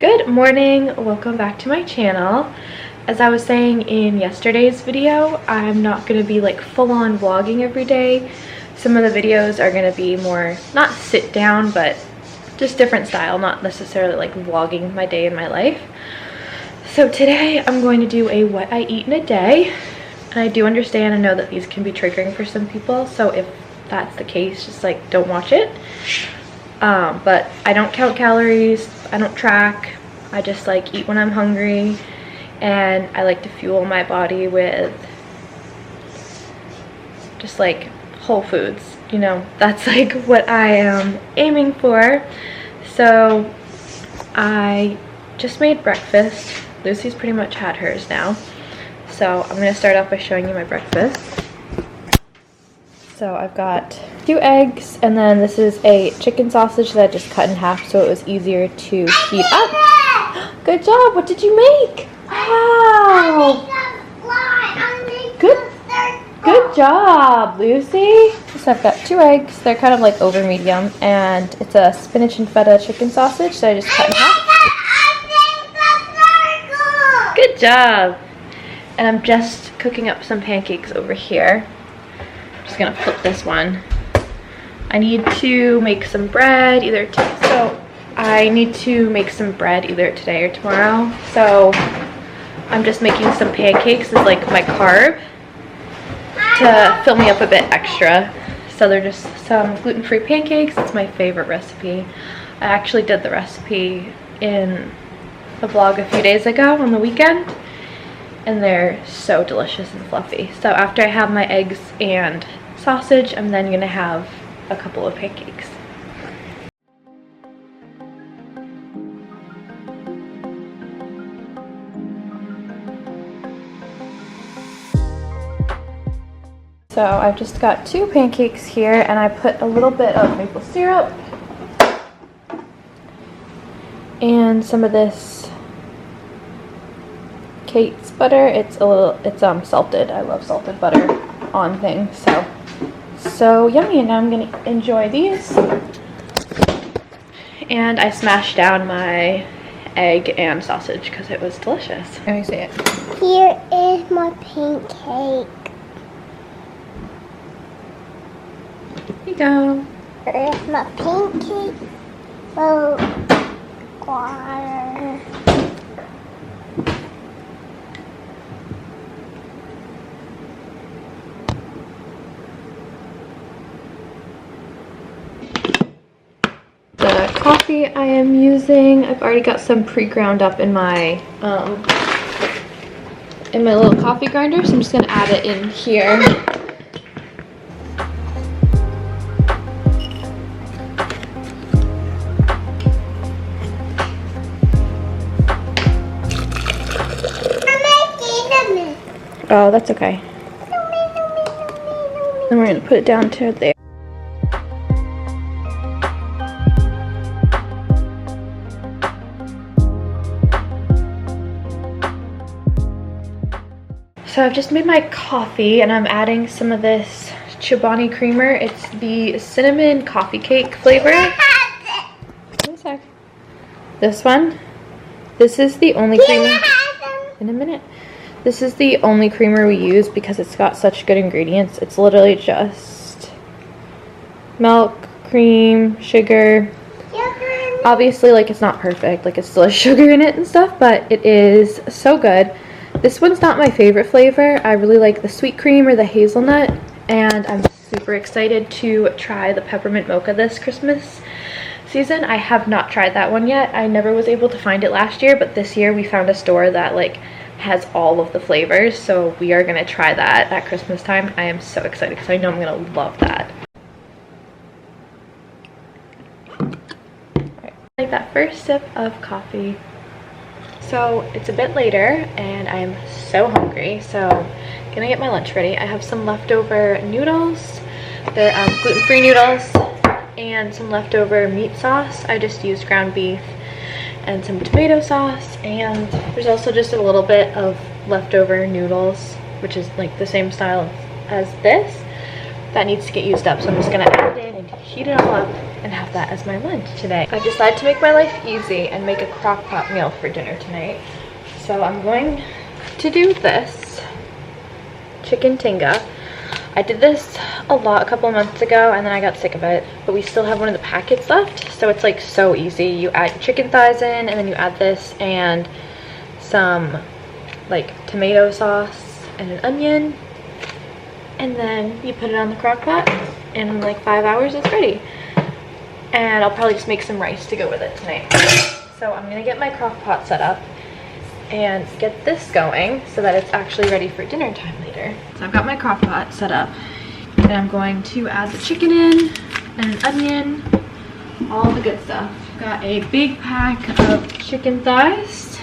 Good morning, welcome back to my channel. As I was saying in yesterday's video, I'm not going to be like full-on vlogging every day. Some of the videos are going to be more, not sit down, but just different style, not necessarily like vlogging my day in my life. So today I'm going to do a what I eat in a day. And I do understand and know that these can be triggering for some people, so if that's the case, just like don't watch it. But I don't count calories, I don't track, I just like eat when I'm hungry, and I like to fuel my body with just like whole foods, you know, that's like what I am aiming for. So I just made breakfast. Lucy's pretty much had hers now. So I'm going to start off by showing you my breakfast. So I've got 2 eggs, and then this is a chicken sausage that I just cut in half so it was easier to heat up. Good job! What did you make? Wow! Good job, Lucy! So I've got 2 eggs. They're kind of like over medium, and it's a spinach and feta chicken sausage that I just cut in half. Good job! And I'm just cooking up some pancakes over here. Just gonna flip this one. I need to make some bread either today. So I need to make some bread either today or tomorrow. So I'm just making some pancakes as like my carb to fill me up a bit extra. So they're just some gluten-free pancakes. It's my favorite recipe. I actually did the recipe in a vlog a few days ago on the weekend, and they're so delicious and fluffy. So after I have my eggs and sausage, I'm then gonna have a couple of pancakes. So I've just got 2 pancakes here, and I put a little bit of maple syrup and some of this Kate's butter. It's salted. I love salted butter on things. So yummy, and now I'm gonna enjoy these. And I smashed down my egg and sausage because it was delicious. Let me see it. Here is my pancake. Here you go. Here's my pancake. Oh, water. The coffee I am using, I've already got some pre-ground up in my little coffee grinder, so I'm just gonna add it in here. Oh, that's okay. Then we're gonna put it down to there. So I've just made my coffee, and I'm adding some of this Chobani creamer. It's the cinnamon coffee cake flavor. Wait a sec. This one. This is the only creamer. In a minute. This is the only creamer we use because it's got such good ingredients. It's literally just milk, cream, sugar. Obviously, like, it's not perfect. Like, it's still has sugar in it and stuff, but it is so good. This one's not my favorite flavor. I really like the sweet cream or the hazelnut, and I'm super excited to try the peppermint mocha this Christmas season. I have not tried that one yet. I never was able to find it last year, but this year we found a store that like has all of the flavors, so we are gonna try that at Christmas time. I am so excited because I know I'm gonna love that. Right. Like that first sip of coffee. So it's a bit later and I'm so hungry, so I'm gonna get my lunch ready. I have some leftover noodles. They're gluten-free noodles, and some leftover meat sauce. I just used ground beef and some tomato sauce, and there's also just a little bit of leftover noodles, which is like the same style as this, that needs to get used up. So I'm just gonna add it in and heat it all up and have that as my lunch today. I've decided to make my life easy and make a crock pot meal for dinner tonight. So I'm going to do this chicken tinga. I did this a couple of months ago, and then I got sick of it, but we still have one of the packets left, so it's like so easy. You add your chicken thighs in, and then you add this and some like tomato sauce and an onion, and then you put it on the crock pot, and in like 5 hours it's ready. And I'll probably just make some rice to go with it tonight. So I'm gonna get my crock pot set up and get this going so that it's actually ready for dinner time later. So I've got my crock pot set up, and I'm going to add the chicken in and an onion, all the good stuff. I've got a big pack of chicken thighs.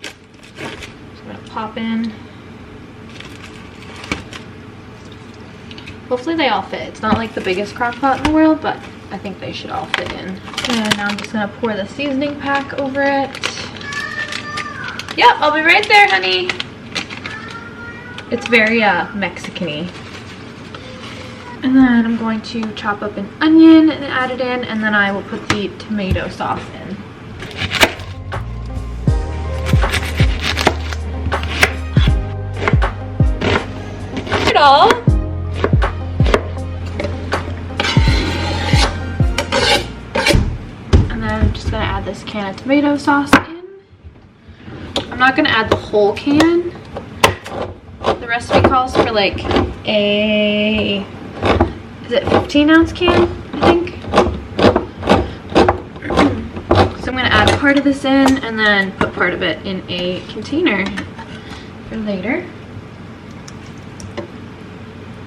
Just gonna pop in. Hopefully they all fit. It's not like the biggest crock pot in the world, but I think they should all fit in. And now I'm just gonna pour the seasoning pack over it. Yep, I'll be right there, honey. It's very Mexican-y. And then I'm going to chop up an onion and add it in, and then I will put the tomato sauce in. It all. Gonna add this can of tomato sauce in. I'm not gonna add the whole can. The recipe calls for like a, is it 15-ounce can, I think? So I'm gonna add part of this in and then put part of it in a container for later.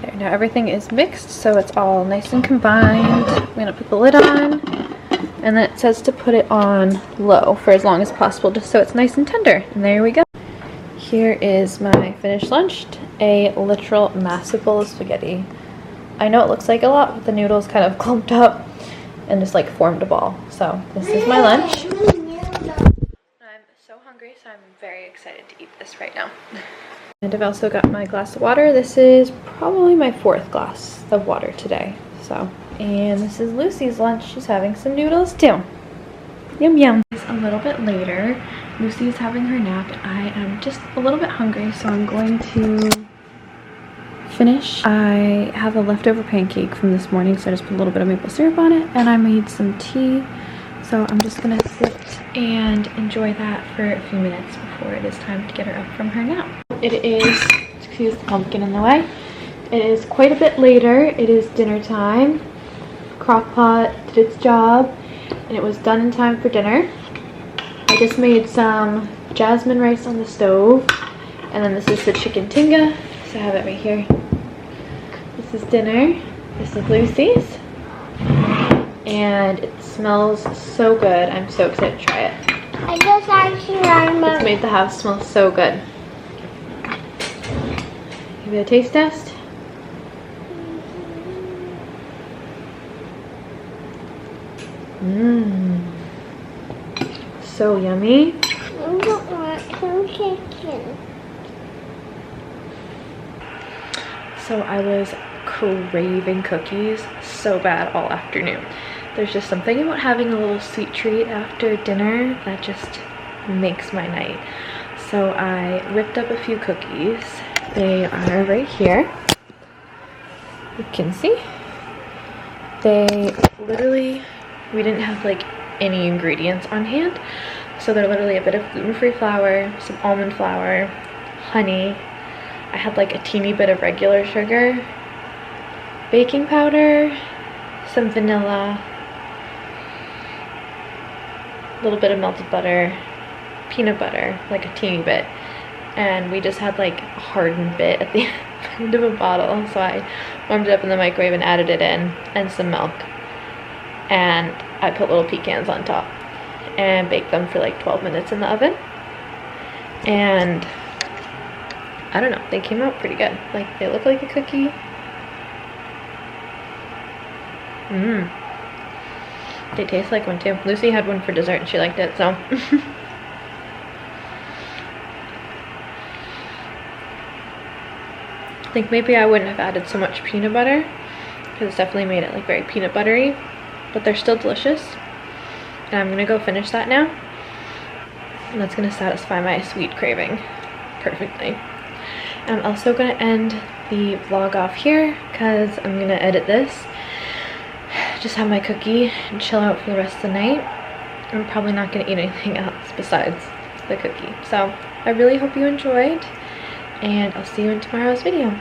There, now everything is mixed, so it's all nice and combined. I'm gonna put the lid on. And then it says to put it on low for as long as possible, just so it's nice and tender. And there we go. Here is my finished lunch, a literal massive bowl of spaghetti. I know it looks like a lot, but the noodles kind of clumped up and just like formed a ball. So this is my lunch. I'm so hungry, so I'm very excited to eat this right now. And I've also got my glass of water. This is probably my 4th glass of water today. So. And this is Lucy's lunch. She's having some noodles too. Yum yum. It's a little bit later. Lucy's having her nap, and I am just a little bit hungry, so I'm going to finish. I have a leftover pancake from this morning, so I just put a little bit of maple syrup on it, and I made some tea. So I'm just gonna sit and enjoy that for a few minutes before it is time to get her up from her nap. It is, excuse the pumpkin in the way. It is quite a bit later. It is dinner time. Crock pot did its job, and it was done in time for dinner. I just made some jasmine rice on the stove, and then this is the chicken tinga, so I have it right here. This is dinner. This is Lucy's, and it smells so good. I'm so excited to try it. I just actually remember. It's made the house smell so good. Give it a taste test. Mmm, so yummy. I don't want some chicken. So I was craving cookies so bad all afternoon. There's just something about having a little sweet treat after dinner that just makes my night. So I whipped up a few cookies. They are right here. You can see. They literally, we didn't have like any ingredients on hand, so they're literally a bit of gluten-free flour, some almond flour, honey. I had like a teeny bit of regular sugar, baking powder, some vanilla, a little bit of melted butter, peanut butter, like a teeny bit, and we just had like a hardened bit at the end of a bottle, so I warmed it up in the microwave and added it in, and some milk. And I put little pecans on top and baked them for like 12 minutes in the oven. And I don't know, they came out pretty good. Like, they look like a cookie. They taste like one too. Lucy had one for dessert and she liked it, so. I think maybe I wouldn't have added so much peanut butter because it's definitely made it like very peanut buttery, but they're still delicious. And I'm gonna go finish that now, and that's gonna satisfy my sweet craving perfectly. I'm also gonna end the vlog off here because I'm gonna edit this, just have my cookie and chill out for the rest of the night. I'm probably not gonna eat anything else besides the cookie. So I really hope you enjoyed, and I'll see you in tomorrow's video.